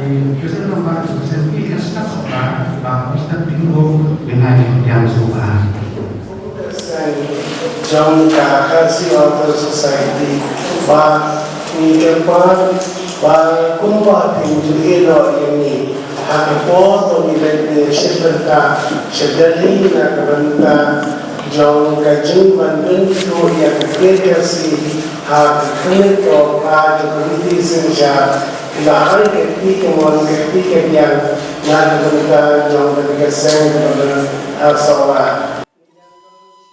Kita nampak seperti yang sudah sopan, bahwa kita bingung dengan yang suka. Jom Kakasi Author Society ba ni kepan ba kumpa pinju ilo ini hakipo to ni bende shepherdta shedali na kabanta jom kajing bandun to ya kakesi ha kene to ka komiti senja lahan ke kemon ke yang na kabanta jom kakesen to asawa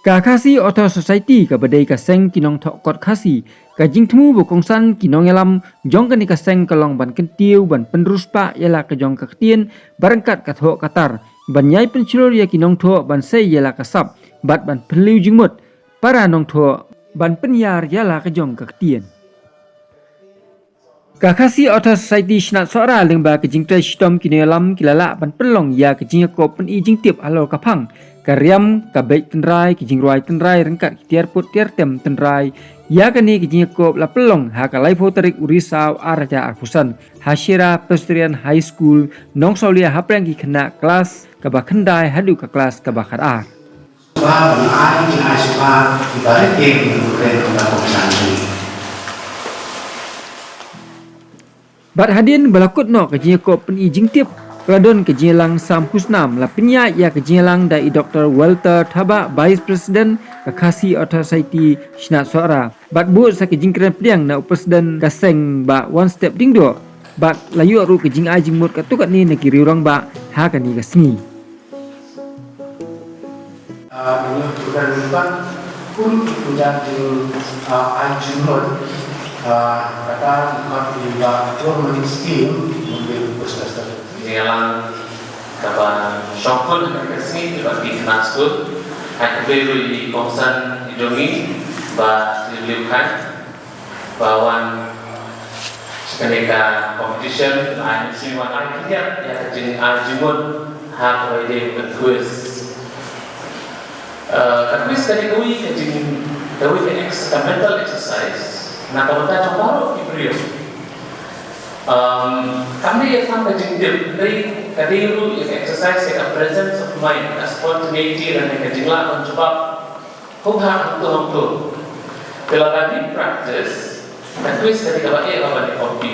Kakasi Author Society ka badai ka seng kinong thok kot khasi ka jingthmu bu kongsan kinong elam jong ka ni ka seng kalong ban kentiu ban penruspa yala ka jong ka ktien barangkat ka thok katar ban nyai pencilor ya kinong thok ban sei yala ka sap bat ban peliu jingmut para nong thok ban penyar yala ka jong ka ktien Kakasi Author Society snat sora lengba ka jingtai shitom kinong elam kilala ban pelong ya ka jingko pen i jingtip alo ka phang Karyam kabek tenrai kijing ruai tenrai rengkat tiar put tiar tem tenrai ya kani kijing kop la pelong ha kalai tarik urisau araja arpusan Hashira Presbyterian High School nong saulia haprang ki kena kelas kabah kendai hadu ke kelas kabah ar Sebab mengenai jenis sebab ibarat yang menurutkan pengetahuan ini. Bat hadin balakut no kijing kop pen i jingtip Keladon kejilang Sam Husnam la penya ya kejilang dai Dr. Walter Thaba Vice President Kakasi Author Society Snat Sora bat bu sa kejing keren pliang na Presiden kaseng ba one step dingdo bat layu ru kejing ajing mut katukat ni na kiri orang ba ha kani kasni Menunjukkan lipat pun menjadi ajing mut kata lipat di German scheme mungkin puskesmas Yang kapan shopun mereka sini juga di Knastur, hanya baru di kawasan Indomie, bah dilihatkan bahwa ketika competition, ada semua orang kita yang jenis ajumun hak wajib berkuis. Kuis tadi kui jenis kui mental exercise, nak kalau kita coba diberi. Kami yang sama jengdil dari kadiru yang exercise yang presence of mind, spontaneity dan yang jenglah mencoba hubungan untuk kalau kami practice, dan kuis ketika baik apa di kopi,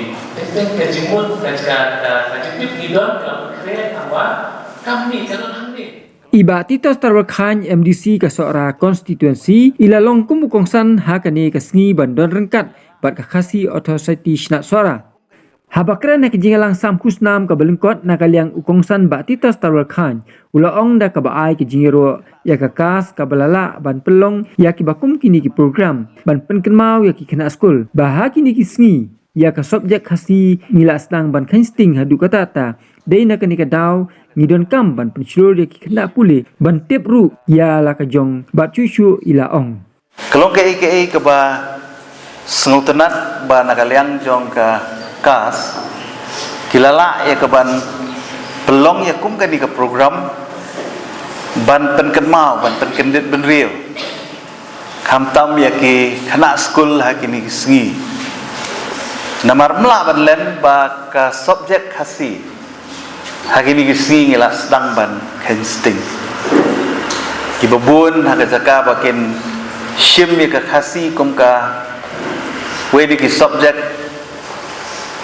dan kejimun kajengdil hidon kalau keren apa kami kalau kami. Iba Tito Starwakhan MDC ka Sora Constituency ilalong kumukongsan hakani kasngi bandon rengkat bat Kakasi Author Society Snat Sora Habakran na kijingalang Sam Husnam ka balengkot na kaliang ukongsan ba Tito Starwakhan ulaong da ka baay kijingiro ya kakas ka balala ban pelong ya kibakum kini ki program ban penkenmau ya ki kena skul baha kini ki sngi ya ka subjek khasi mila stang ban khansting hadu katata dei na kani ka daw ngidon kam ban penculur ya ki kena pule ban tip ru ya la ka jong ba cucu ila ong kelong ke ba sengutenat ba na kaliang jong ka kas kilala ya ke ban pelong ya kum kan di ke program ban penkenmau ban penkendit benriu kamtam ya ki kena skul hakini sengi namar mela ban len ba ka subjek khasi hakini sengi ngila sedang ban kensting ki babun haga jaka bakin shim ya ka khasi kum ka wedi ki subjek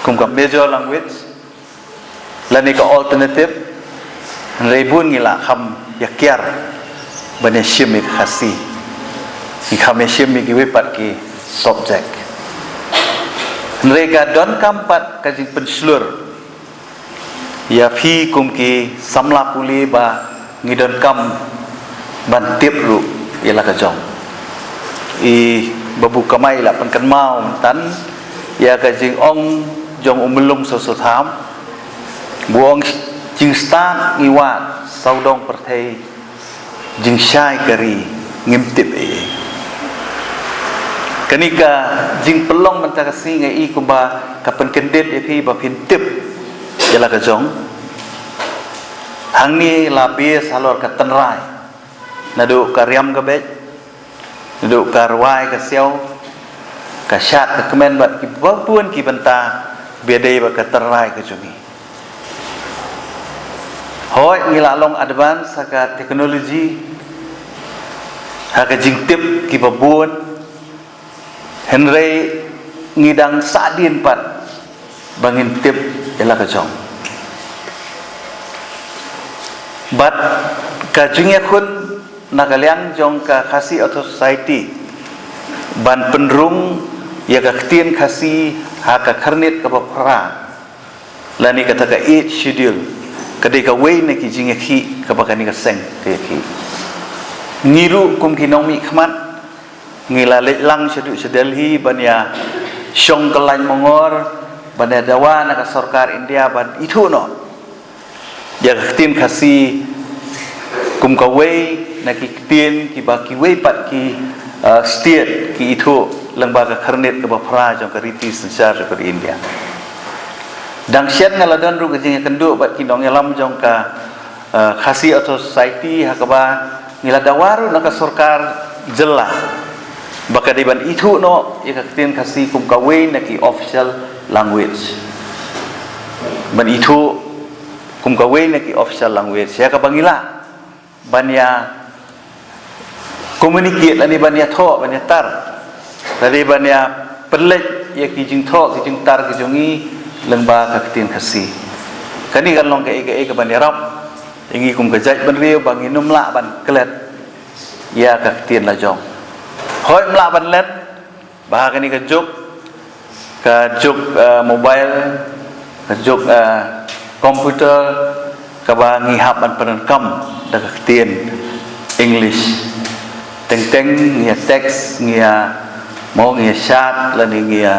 kum ka major language lani ka alternative rebun ngila kham yakyar bane shimik khasi ki kham shimik ki wepat ki subject mereka don kampat ka jing penslur ya phi kum ki samla puli ba ngidon kam ban tip ru ila ka jong i babu kamai la penkan mau tan ya ka jing ong jong umlung sosotham buong jing start ngiwat saudong perthei jing syai kari ngimtip kanika jing pelong mentakasi ngai kumba kapan kendit yapi ba pintip yala ka jong hangni labi salor ka tenrai nadu karyam ka bet nadu karwai ka siau ka syat ka kemen bat ki bapuan ki benta bedai ba ka tenrai ka jungi hoi ngilalong advance haka teknologi haka jingtip ki babun henry ngidang sadin pat bangin tip ela kajong but kajungnya kun nakaliang jong ka khasi atau society ban penrung ya ka ktien khasi haka karnit ka papra lani kata ka 8 schedule kadai ka way na ki jingya ki ka bakani ka seng ka ki ngiru kum ki nomi khmat ngila lang sedu sedelhi banya syong kelain mongor banya dawa na ka sarkar India ban itu no ya ka ktien khasi kum ka way na ki ktien ki ba ki way pat ki state ki itu lembaga karnit ke bapra jong kariti sensar ke India dang syat ngaladon ru kejing kenduk bat kinong yalam jong ka khasi atau society hakaba ngiladawaru na ka sarkar jela baka diban itu no ya katin khasi kum kawe na ki official language ban itu kum kawe na ki official language ya ka bangila banya communicate lani banya tho banya tar dari banya perlek ya ki jing tho ki jing tar ki jongi lengba ka tin khasi kani kan long ka e ka banya rap ingi kum ka jaj ban riu bang inum la ban klet ya ka tin la jong hoi mla ban let ba kani ka juk mobile ka juk komputer ka ba ngi hap ban penenkam da ka tin English teng ngia teks ngia mau ngia chat lani ngia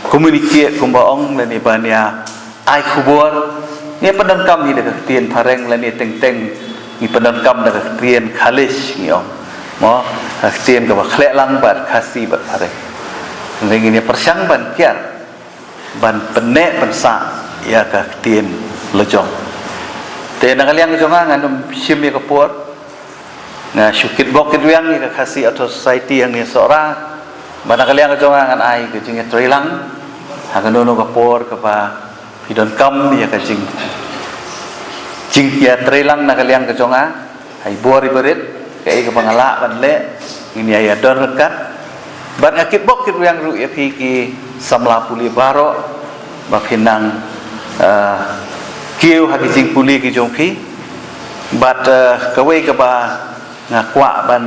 communicate kum baong lani bania ai khubor ngia penenkam ni da tien pareng lani teng ngi penenkam da tien khalish ngiong mo tien ka ba khle lang bat khasi bat pareng ngi ni persang ban kiar ban penne pensa ya ka tien lojong te nakaliang jonga nganum sim ya kapor na syukit bokit wiang ni khasi atau society yang ni seorang mana kalian kejongan ai ke jing trilang hakan dono kapor kapa pidon kam ya ka jing ya trilang na kalian kejongan ai bori berit ke ai ke pangala ban le ini ya don rekat ban akit bokit wiang ru ya ki samla puli baro bakinang kiu haki jing puli ki jong pi bat kawe ka ba ngakwa ban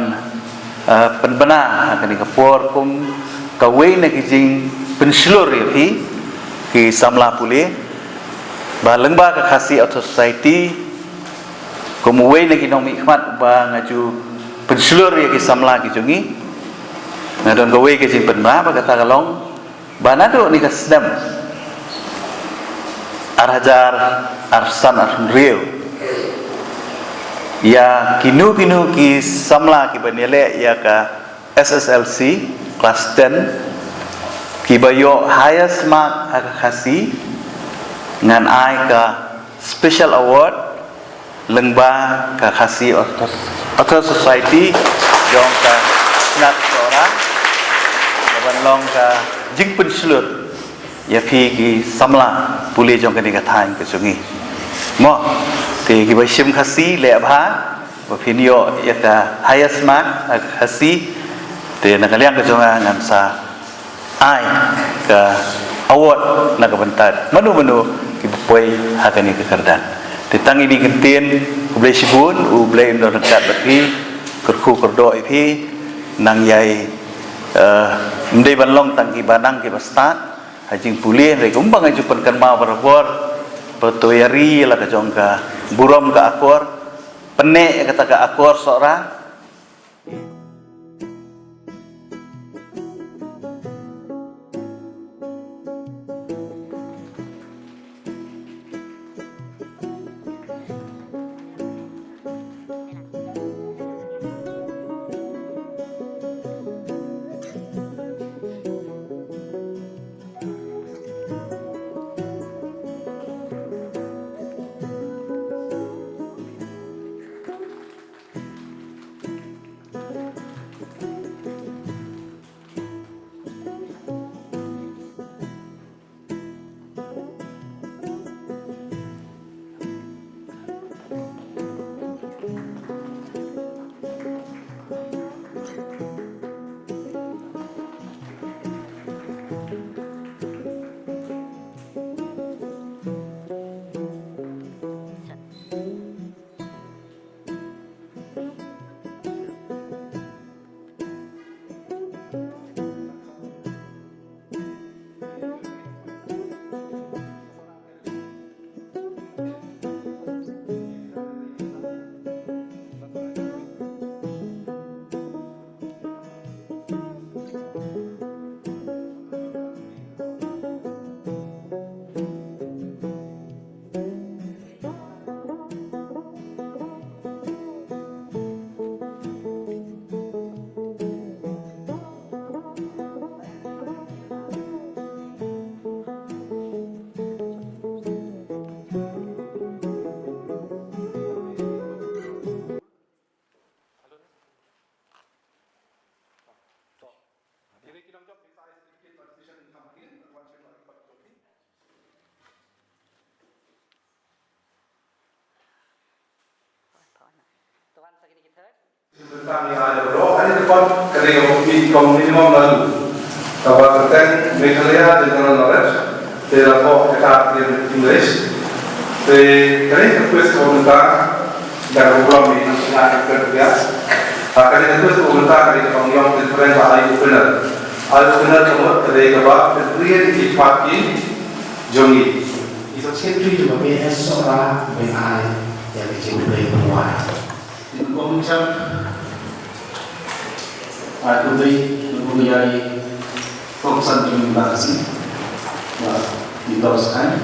penbena kani kapor kum kawe na kijing penslur ya ki samla puli ba lengba ka khasi atau society kum we na kinong mikmat ba ngaju penslur ya ki samla ki jungi ngadon kawe ki jing penba ba kata kalong ba nado ni kasdam arhajar arsan arrio ya kinu ki samla ki banele ya ka SSLC kelas 10 ki bayo highest mark aka khasi ngan ai ka special award lengba ka khasi atau society jong ka snat sora ban long ka jing penslur ya phi ki samla puli jong ka ni ka thain ka chungi mo thì cái bài sim khasi lệ bá và phiên yo ya ka highest mark khasi thì nak kalian ke jonga ngam sa ai ka award nak bentar menu ki poi hakani ke kerdan thì tăng ini kentien ku blai sibun u blai ndo dekat bagi kerku kerdo ipi nang yai ndai banlong tang ki banang ki bastat hajing pulih re kumbang ajupan kan ma barabor pertoyari la ka jongka burom ka akor pene kata ka akor seorang Kami ada berdoa hari depan ketika minimum lalu. Kalau terkait Meghalaya dengan knowledge, dalam kita English, ketika kuis komentar dan program ini sangat kerja. Ketika kuis komentar dari pengiong different ayu benar semua ketika berdiri di pagi jongi. Itu sendiri juga BS seorang BI yang dicintai semua. Komunikasi aku beri mempunyai fokusan implementasi diteruskan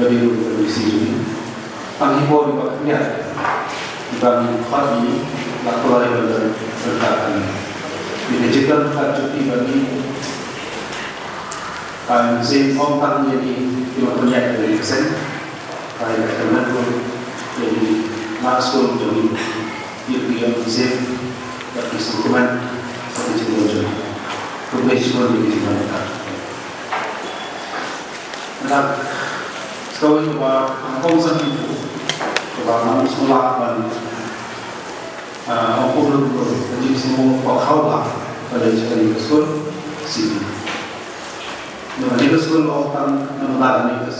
dari revisi ini. Penghibur di bagiannya dibanding ini lakukan yang berkaitan di digital cuti bagi musim ompak jadi 50% baik karena jadi masuk jadi yang musim bagi dokumen seperti itu profesional di mana. Nah, sekarang kita fokus itu kepada sekolah dan aku jadi semua kau pada jadi sekolah sini. Nah, ini sekolah orang menelan ini